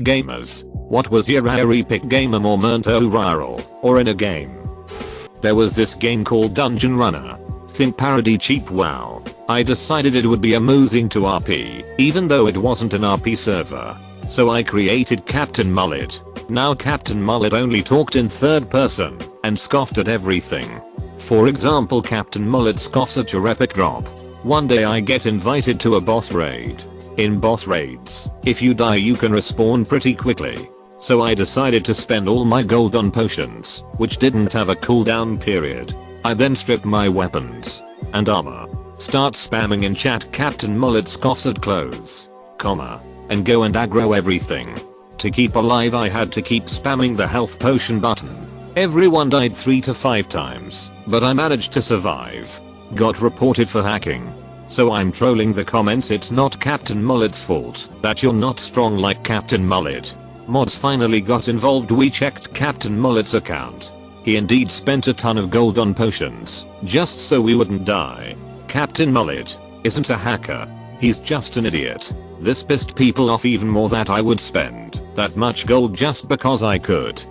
Gamers, what was your epic gamer moment overall, or in a game? There was this game called Dungeon Runner. Think parody cheap WoW. I decided it would be amusing to RP, even though it wasn't an RP server. So I created Captain Mullet. Now Captain Mullet only talked in third person, and scoffed at everything. For example, Captain Mullet scoffs at your epic drop. One day I get invited to a boss raid. In boss raids, if you die you can respawn pretty quickly. So I decided to spend all my gold on potions, which didn't have a cooldown period. I then stripped my weapons and armor, start spamming in chat Captain Mullet scoffs at clothes, comma, and go and aggro everything. To keep alive I had to keep spamming the health potion button. Everyone died 3 to 5 times, but I managed to survive. Got reported for hacking. So I'm trolling the comments. It's not Captain Mullet's fault that you're not strong like Captain Mullet. Mods finally got involved. We checked Captain Mullet's account. He indeed spent a ton of gold on potions, just so we wouldn't die. Captain Mullet isn't a hacker. He's just an idiot. This pissed people off even more that I would spend that much gold just because I could.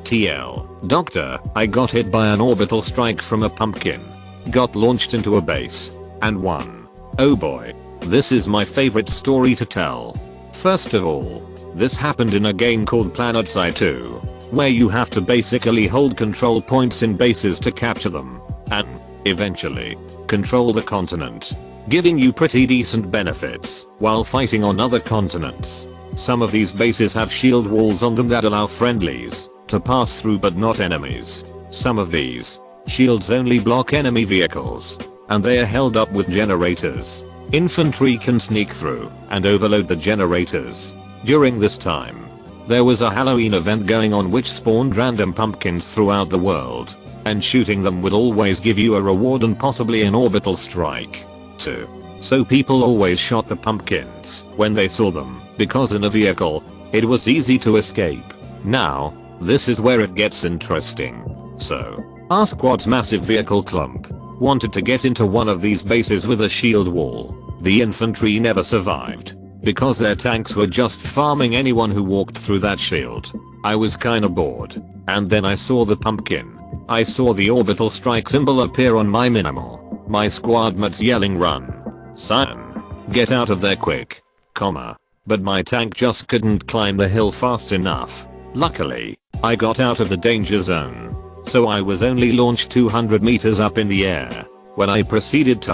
TL. Doctor, I got hit by an orbital strike from a pumpkin. Got launched into a base. And won. Oh boy. This is my favorite story to tell. First of all, this happened in a game called PlanetSide 2, where you have to basically hold control points in bases to capture them, and, eventually, control the continent, giving you pretty decent benefits while fighting on other continents. Some of these bases have shield walls on them that allow friendlies to pass through but not enemies. Some of these shields only block enemy vehicles, and they are held up with generators. Infantry can sneak through and overload the generators. During this time, there was a Halloween event going on which spawned random pumpkins throughout the world, and shooting them would always give you a reward and possibly an orbital strike, too. So people always shot the pumpkins when they saw them, because in a vehicle, it was easy to escape. Now, this is where it gets interesting. So, our squad's massive vehicle clump wanted to get into one of these bases with a shield wall. The infantry never survived, because their tanks were just farming anyone who walked through that shield. I was kinda bored, and then I saw the pumpkin. I saw the orbital strike symbol appear on my minimal. My squad mates yelling run. Son, get out of there quick, comma. But my tank just couldn't climb the hill fast enough. Luckily, I got out of the danger zone. So I was only launched 200 meters up in the air, when I proceeded to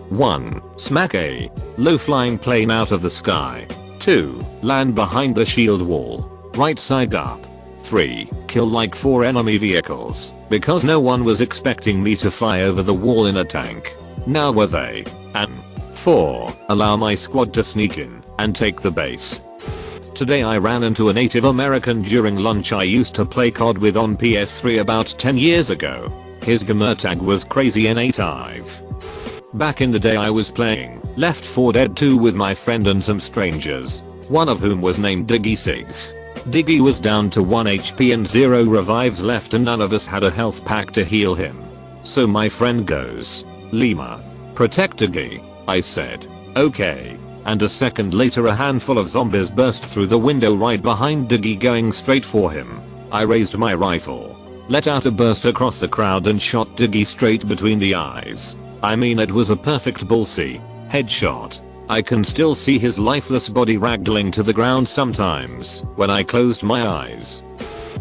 1. Smack a low-flying plane out of the sky. 2. Land behind the shield wall, right side up. 3. Kill like 4 enemy vehicles, because no one was expecting me to fly over the wall in a tank. Now were they? And 4. Allow my squad to sneak in and take the base. Today I ran into a Native American during lunch. I used to play COD with on PS3 about 10 years ago. His gamer tag was crazy N8ive. Back in the day I was playing Left 4 Dead 2 with my friend and some strangers, one of whom was named Diggy6. Diggy was down to 1 HP and 0 revives left and none of us had a health pack to heal him. So my friend goes, Lima, protect Diggy, I said. Okay. And a second later a handful of zombies burst through the window right behind Diggy going straight for him. I raised my rifle, let out a burst across the crowd and shot Diggy straight between the eyes. I mean it was a perfect bullseye headshot. I can still see his lifeless body ragdoling to the ground sometimes when I closed my eyes.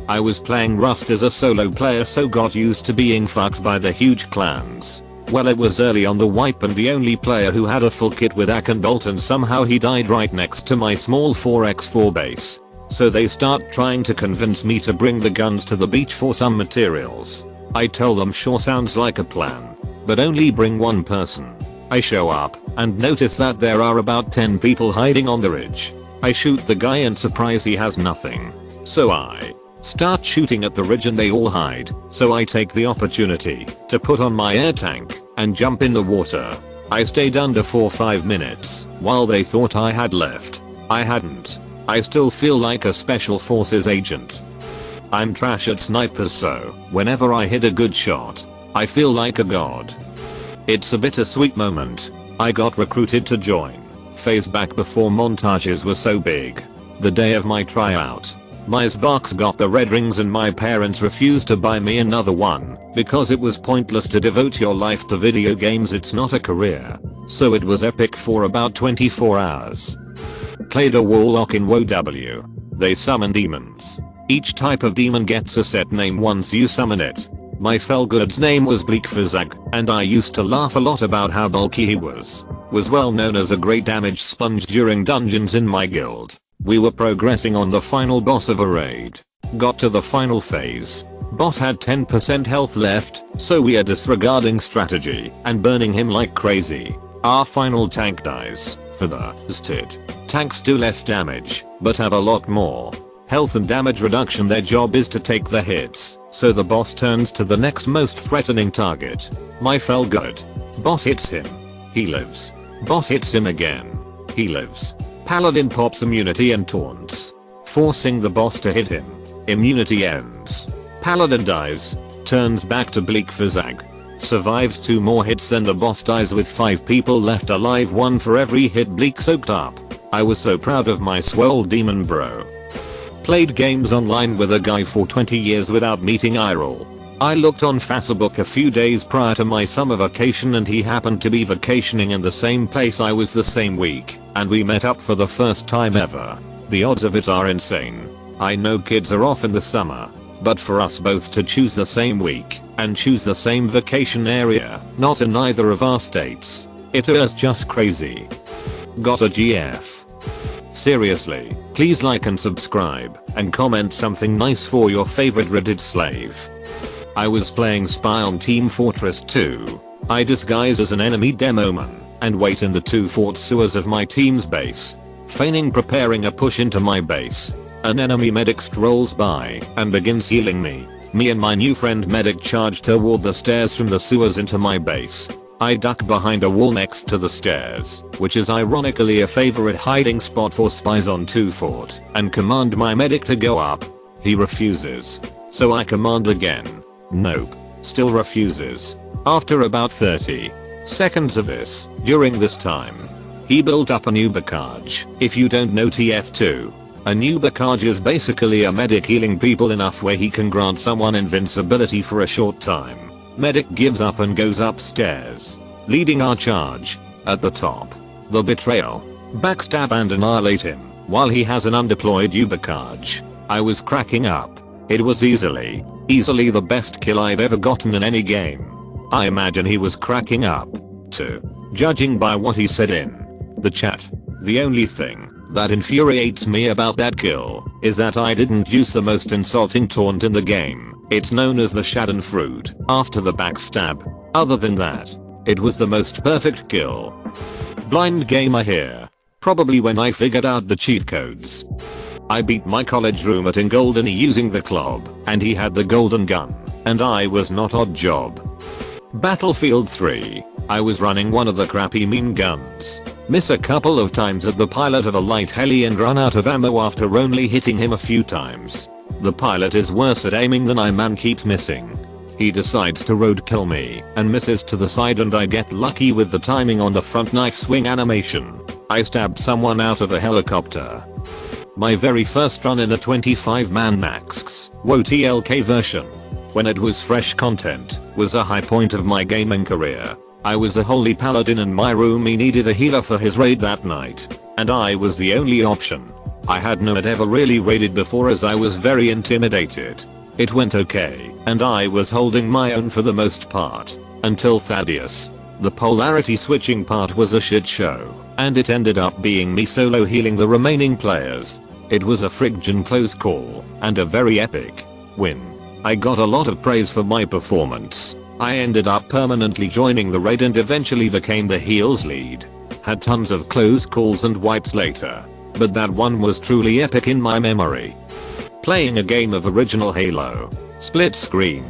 I was playing Rust as a solo player so got used to being fucked by the huge clans. Well, it was early on the wipe and the only player who had a full kit with AK and bolt and somehow he died right next to my small 4x4 base. So they start trying to convince me to bring the guns to the beach for some materials. I tell them sure, sounds like a plan, but only bring one person. I show up and notice that there are about 10 people hiding on the ridge. I shoot the guy and surprise he has nothing. So I start shooting at the ridge and they all hide, so I take the opportunity to put on my air tank and jump in the water. I stayed under for 5 minutes while they thought I had left. I hadn't. I still feel like a special forces agent. I'm trash at snipers, so whenever I hit a good shot, I feel like a god. It's a bittersweet moment. I got recruited to join phase back before montages were so big. The day of my tryout, my Xbox got the red rings and my parents refused to buy me another one because it was pointless to devote your life to video games, it's not a career. So it was epic for about 24 hours. Played a warlock in WoW. They summon demons. Each type of demon gets a set name once you summon it. My Felgood's name was Bleakfizag, and I used to laugh a lot about how bulky he was. Was well known as a great damage sponge during dungeons in my guild. We were progressing on the final boss of a raid. Got to the final phase. Boss had 10% health left, so we are disregarding strategy and burning him like crazy. Our final tank dies. For the STID. Tanks do less damage, but have a lot more health and damage reduction. Their job is to take the hits, so the boss turns to the next most threatening target. My Felgood. Boss hits him. He lives. Boss hits him again. He lives. Paladin pops immunity and taunts, forcing the boss to hit him. Immunity ends. Paladin dies. Turns back to Bleakfizag. Survives 2 more hits, then the boss dies with 5 people left alive, 1 for every hit Bleak soaked up. I was so proud of my swole demon bro. Played games online with a guy for 20 years without meeting IRL. I looked on Facebook a few days prior to my summer vacation and he happened to be vacationing in the same place I was the same week, and we met up for the first time ever. The odds of it are insane. I know kids are off in the summer, but for us both to choose the same week and choose the same vacation area, not in either of our states, it is just crazy. Got a GF. Seriously, please like and subscribe and comment something nice for your favorite Reddit slave. I was playing Spy on Team Fortress 2. I disguise as an enemy demoman and wait in the 2 fort sewers of my team's base, feigning preparing a push into my base. An enemy medic strolls by and begins healing me. Me and my new friend medic charge toward the stairs from the sewers into my base. I duck behind a wall next to the stairs, which is ironically a favorite hiding spot for spies on 2 fort, and command my medic to go up. He refuses. So I command again. Nope. Still refuses. After about 30 seconds of this, during this time, he built up a new Bakaj. If you don't know TF2, a new Bakaj is basically a medic healing people enough where he can grant someone invincibility for a short time. Medic gives up and goes upstairs, leading our charge. At the top, the betrayal, backstab and annihilate him while he has an undeployed Ubakaj. I was cracking up. It was easily the best kill I've ever gotten in any game. I imagine he was cracking up too, judging by what he said in the chat. The only thing that infuriates me about that kill is that I didn't use the most insulting taunt in the game. It's known as the Schadenfreude after the backstab. Other than that, it was the most perfect kill. Blind gamer here. Probably when I figured out the cheat codes. I beat my college roommate in Golden using the club, and he had the golden gun, and I was not odd job. Battlefield 3. I was running one of the crappy mean guns. Miss a couple of times at the pilot of a light heli and run out of ammo after only hitting him a few times. The pilot is worse at aiming than I, man keeps missing. He decides to roadkill me and misses to the side and I get lucky with the timing on the front knife swing animation. I stabbed someone out of a helicopter. My very first run in a 25-man max WoTLK version, when it was fresh content, was a high point of my gaming career. I was a holy paladin and my roomie needed a healer for his raid that night, and I was the only option. I had not ever really raided before as I was very intimidated. It went okay, and I was holding my own for the most part, until Thaddeus. The polarity switching part was a shit show, and it ended up being me solo healing the remaining players. It was a friggin' close call, and a very epic win. I got a lot of praise for my performance. I ended up permanently joining the raid and eventually became the heals lead. Had tons of close calls and wipes later, but that one was truly epic in my memory. Playing a game of original Halo, split screen,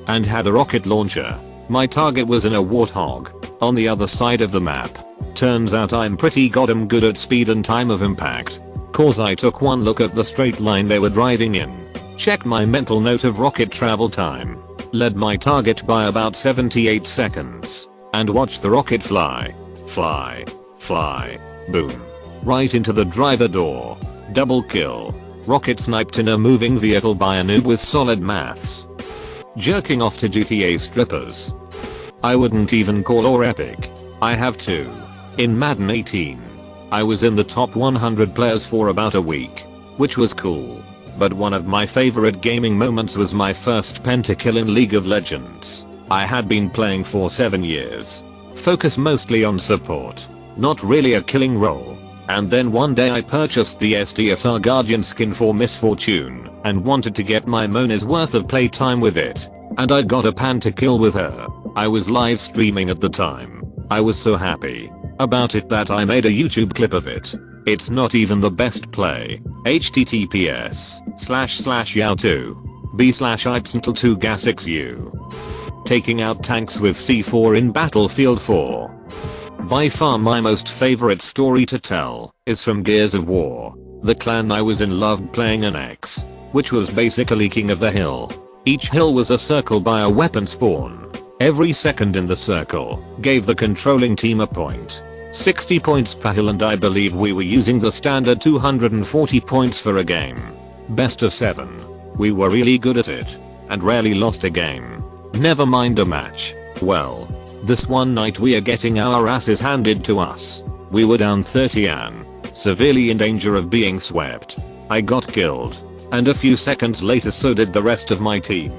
and had a rocket launcher. My target was in a warthog, on the other side of the map. Turns out I'm pretty goddamn good at speed and time of impact, cause I took one look at the straight line they were driving in, checked my mental note of rocket travel time, led my target by about 78 seconds, and watched the rocket fly, boom, right into the driver door. Double kill. Rocket sniped in a moving vehicle by a noob with solid maths. Jerking off to GTA strippers. I wouldn't even call or epic. I have two. In Madden 18. I was in the top 100 players for about a week, which was cool. But one of my favorite gaming moments was my first pentakill in League of Legends. I had been playing for 7 years. Focus mostly on support. Not really a killing role. And then one day I purchased the SDSR Guardian skin for Misfortune and wanted to get my money's worth of playtime with it. And I got a pentakill with her. I was live streaming at the time. I was so happy about it that I made a YouTube clip of it. It's not even the best play. https://youtube.b/ipsntle2gasxu. Taking out tanks with C4 in Battlefield 4. By far my most favorite story to tell is from Gears of War. The clan I was in loved playing an X, which was basically king of the hill. Each hill was a circle by a weapon spawn. Every second in the circle gave the controlling team a point. 60 points per hill, and I believe we were using the standard 240 points for a game. Best of 7. We were really good at it and rarely lost a game. Never mind a match. Well, this one night we are getting our asses handed to us. We were down 30 and severely in danger of being swept. I got killed, and a few seconds later so did the rest of my team.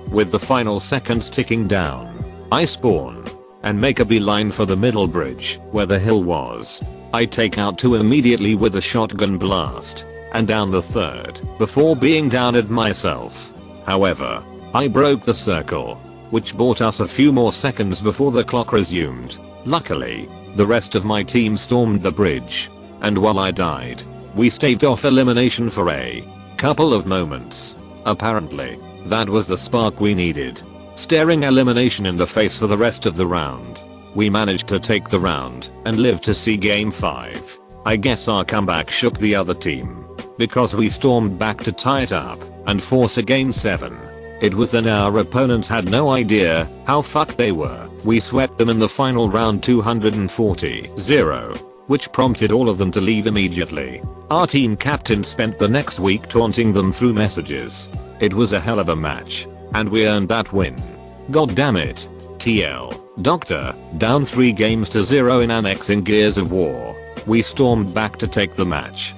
With the final seconds ticking down, I spawn and make a beeline for the middle bridge where the hill was. I take out 2 immediately with a shotgun blast and down the third before being downed myself. However, I broke the circle, which bought us a few more seconds before the clock resumed. Luckily, the rest of my team stormed the bridge, and while I died, we staved off elimination for a couple of moments. Apparently, that was the spark we needed. Staring elimination in the face for the rest of the round, we managed to take the round and live to see game 5. I guess our comeback shook the other team, because we stormed back to tie it up and force a game 7. It was then our opponents had no idea how fucked they were. We swept them in the final round 240-0, which prompted all of them to leave immediately. Our team captain spent the next week taunting them through messages. It was a hell of a match, and we earned that win. God damn it. TL. Doctor, down 3 games to 0 in Annex in Gears of War. We stormed back to take the match.